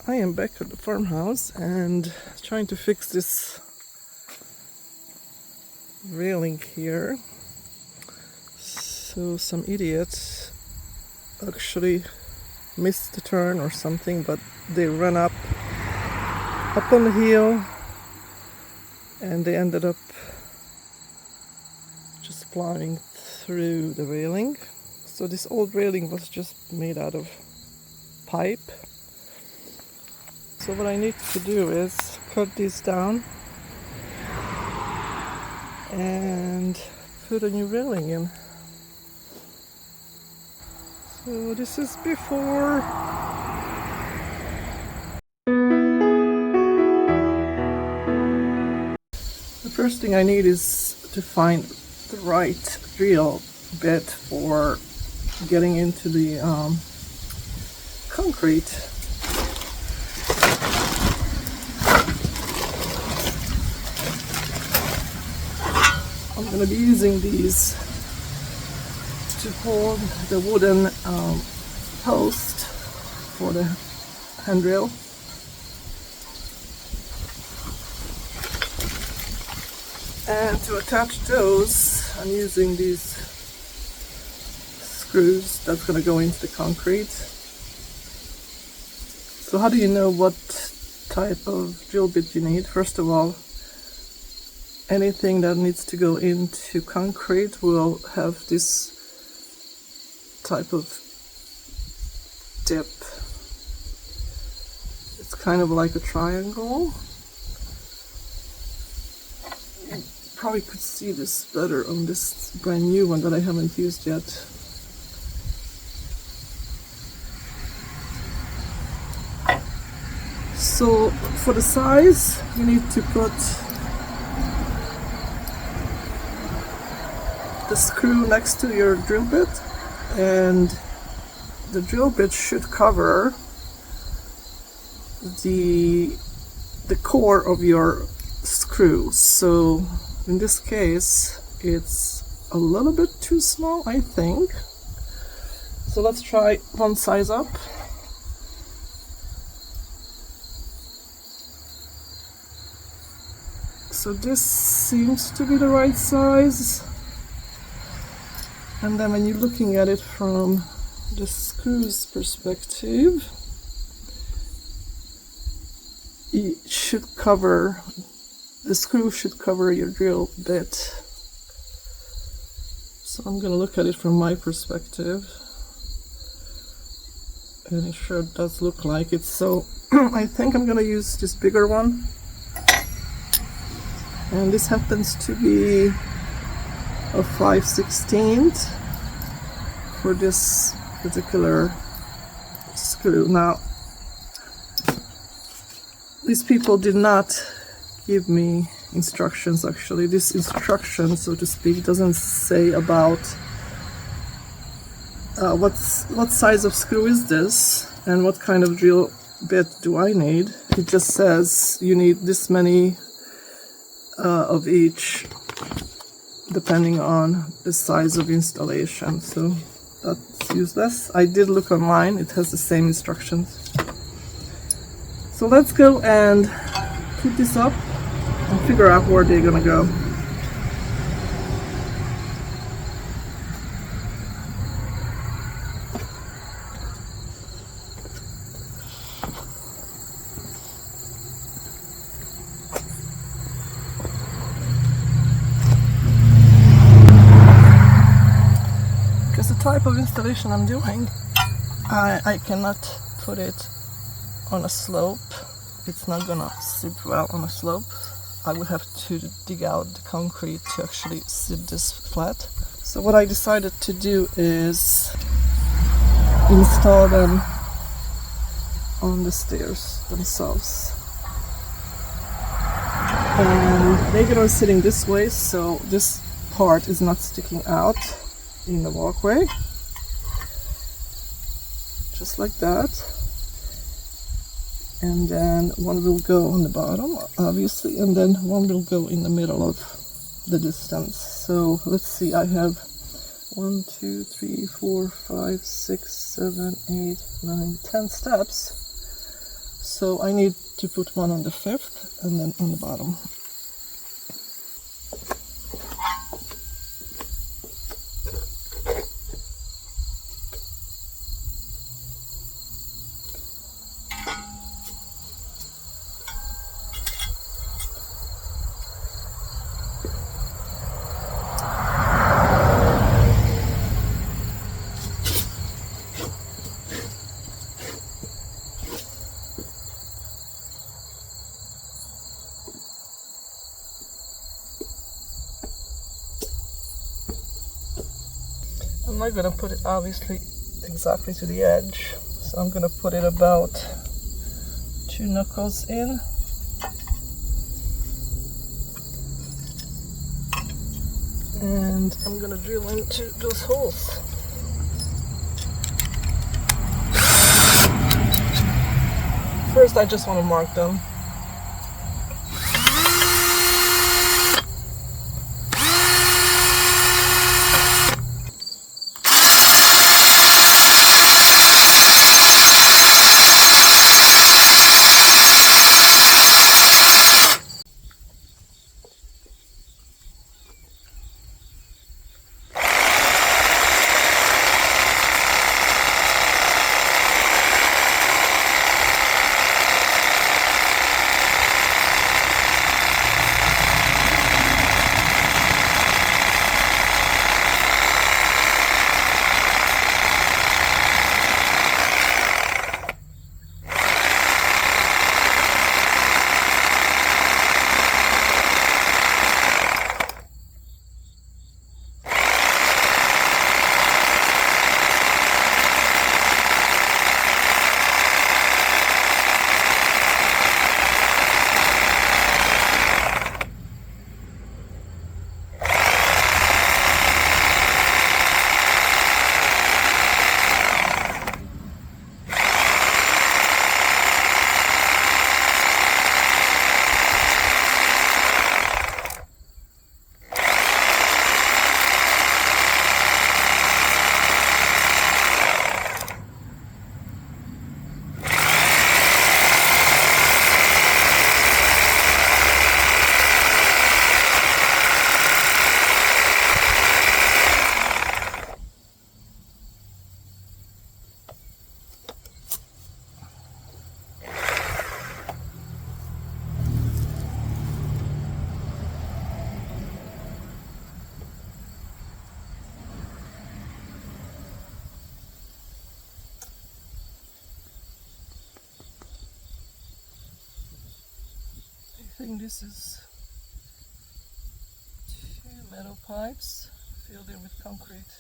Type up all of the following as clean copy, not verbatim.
I am back at the farmhouse and trying to fix this railing here. So some idiots actually missed the turn or something, but they ran up on the hill and they ended up just plowing through the railing. So this old railing was just made out of pipe. So what I need to do is cut these down and put a new railing in. So this is before. The first thing I need is to find the right drill bit for getting into the concrete. I'm going to be using these to hold the wooden post for the handrail. And to attach those, I'm using these screws that's going to go into the concrete. So how do you know what type of drill bit you need? First of all, anything that needs to go into concrete will have this type of dip. It's kind of like a triangle. You probably could see this better on this brand new one that I haven't used yet. So for the size, you need to put the screw next to your drill bit, and the drill bit should cover the core of your screw. So in this case it's a little bit too small, I think. So let's try one size up. So this seems to be the right size. And then when you're looking at it from the screw's perspective, the screw should cover your drill bit. So I'm going to look at it from my perspective, and it sure does look like it. So I think I'm going to use this bigger one, and this happens to be a 5/16 for this particular screw. Now, these people did not give me instructions. Actually, this instruction, so to speak, doesn't say about what size of screw is this and what kind of drill bit do I need. It just says you need this many of each, depending on the size of installation. So that's useless. I did look online, it has the same instructions. So let's go and put this up and figure out where they're gonna go. Type of installation I'm doing, I cannot put it on a slope. It's not gonna sit well on a slope. I would have to dig out the concrete to actually sit this flat. So what I decided to do is install them on the stairs themselves. And they're gonna be sitting this way, so this part is not sticking out in the walkway, just like that. And then one will go on the bottom, obviously, and then one will go in the middle of the distance. So let's see, I have 1, 2, 3, 4, 5, 6, 7, 8, 9, 10 steps. So I need to put one on the fifth and then on the bottom. I'm not gonna put it obviously exactly to the edge, so I'm gonna put it about 2 knuckles in. And I'm gonna drill into those holes. First I just want to mark them. I think this is 2 metal pipes filled in with concrete,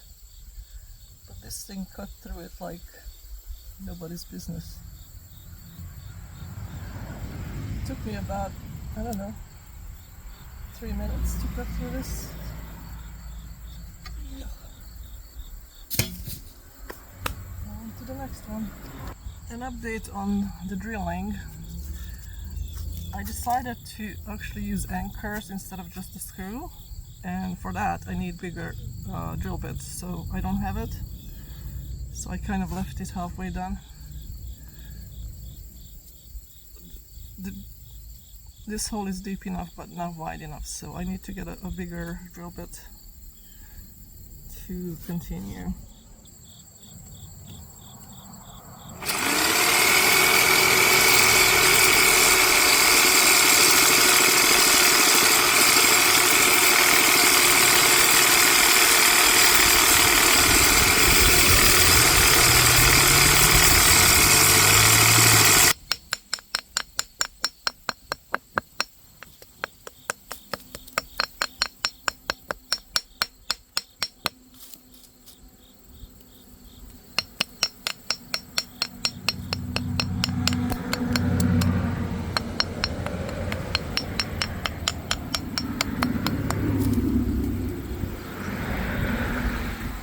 but this thing cut through it like nobody's business. It took me about, I don't know, 3 minutes to cut through this. On to the next one. An update on the drilling. I decided to actually use anchors instead of just a screw, and for that I need bigger drill bits, so I don't have it, so I kind of left it halfway done. This hole is deep enough but not wide enough, so I need to get a bigger drill bit to continue.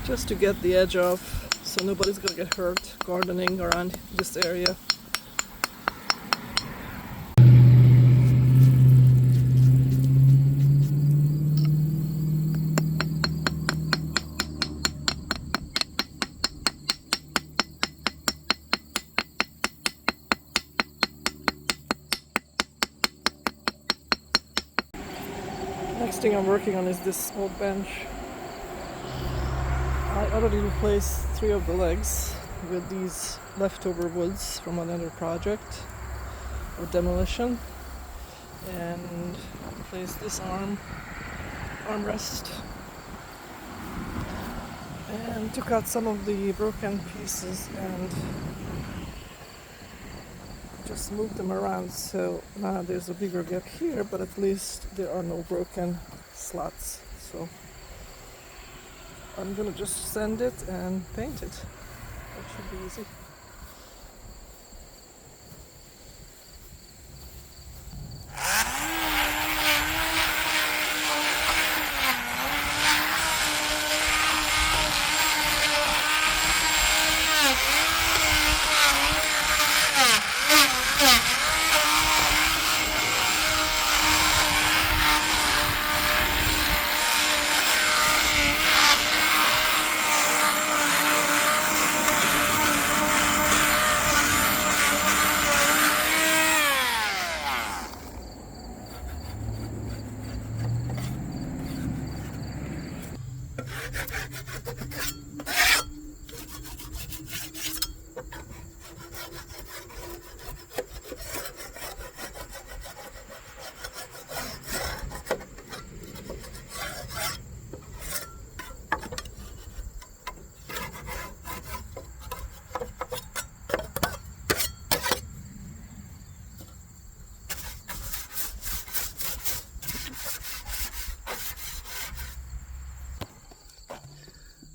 Just to get the edge off, so nobody's gonna get hurt gardening around this area. Next thing I'm working on is this old bench. I already replaced 3 of the legs with these leftover woods from another project of demolition, and replaced this armrest, and took out some of the broken pieces and just moved them around, so now there's a bigger gap here, but at least there are no broken slats. So I'm gonna just sand it and paint it. That should be easy.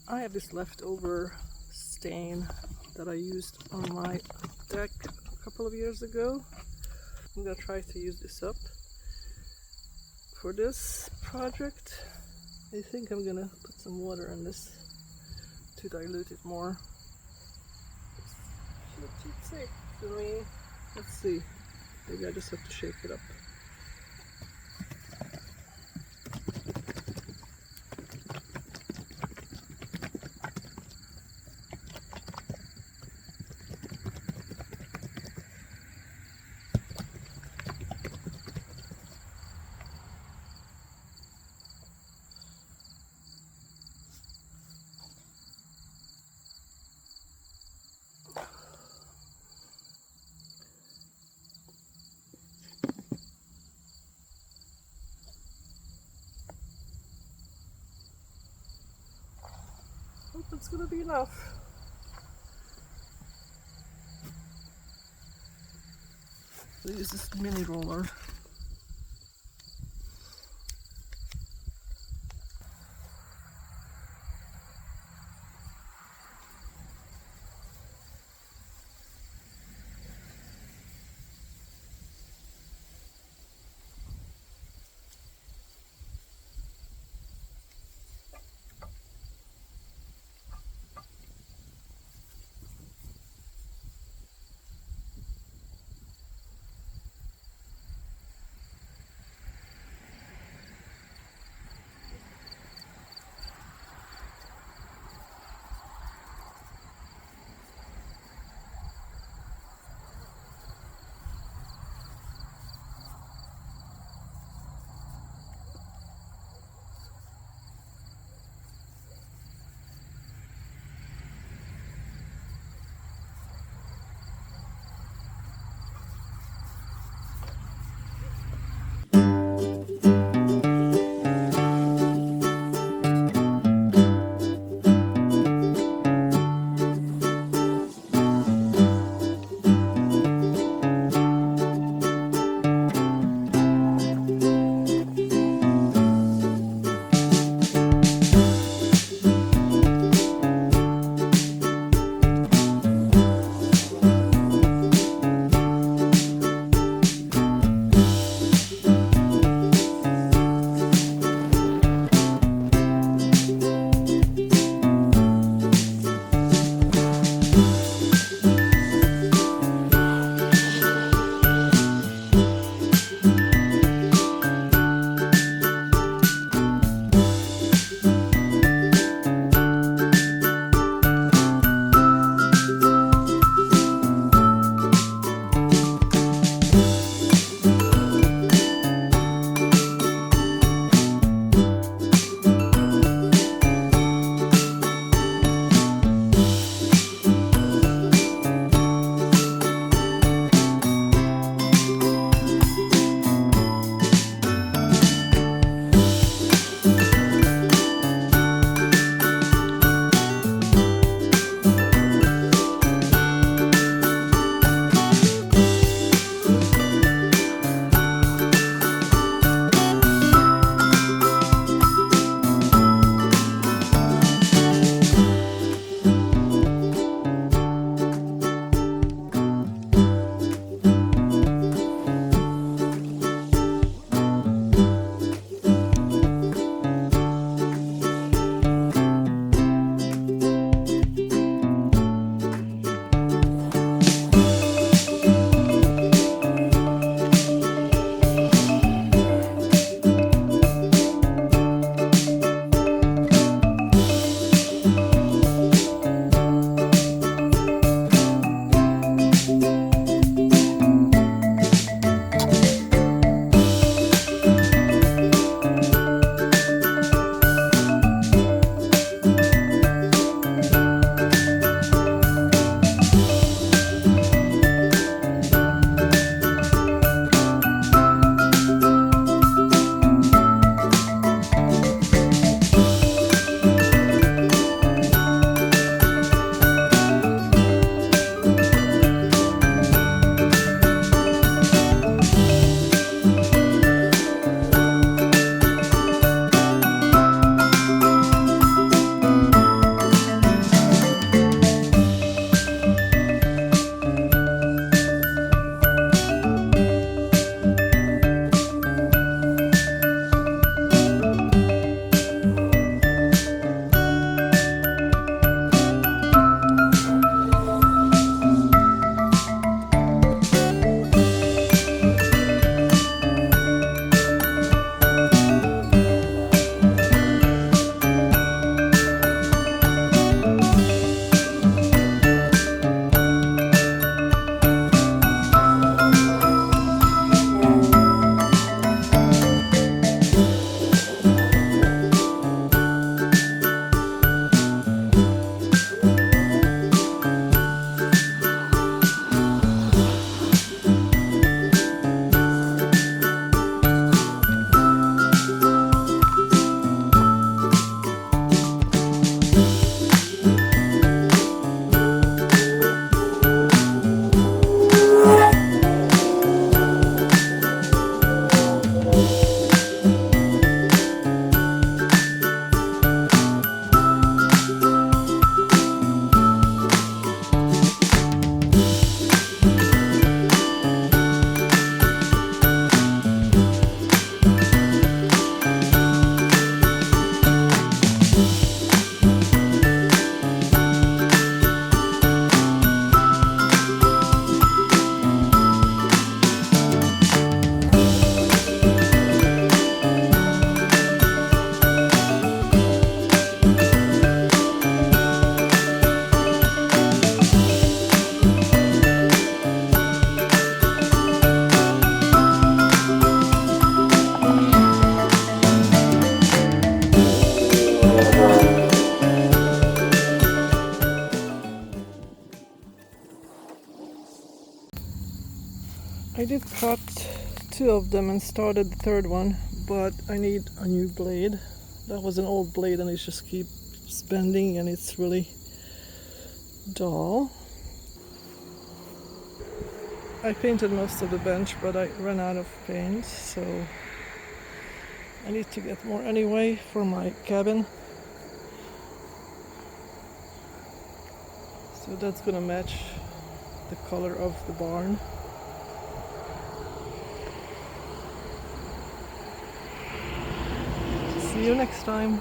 I have this leftover stain that I used on my deck a couple of years ago. I'm gonna try to use this up for this project. I think I'm gonna put some water in this to dilute it more. It's safe to me. Let's see. Maybe I just have to shake it up. Hope it's gonna be enough. I'll use this mini roller. did cut 2 of them and started the 3rd one, but I need a new blade. That was an old blade and it just keeps bending and it's really dull. I painted most of the bench, but I ran out of paint, so I need to get more anyway for my cabin. So that's gonna match the color of the barn. See you next time.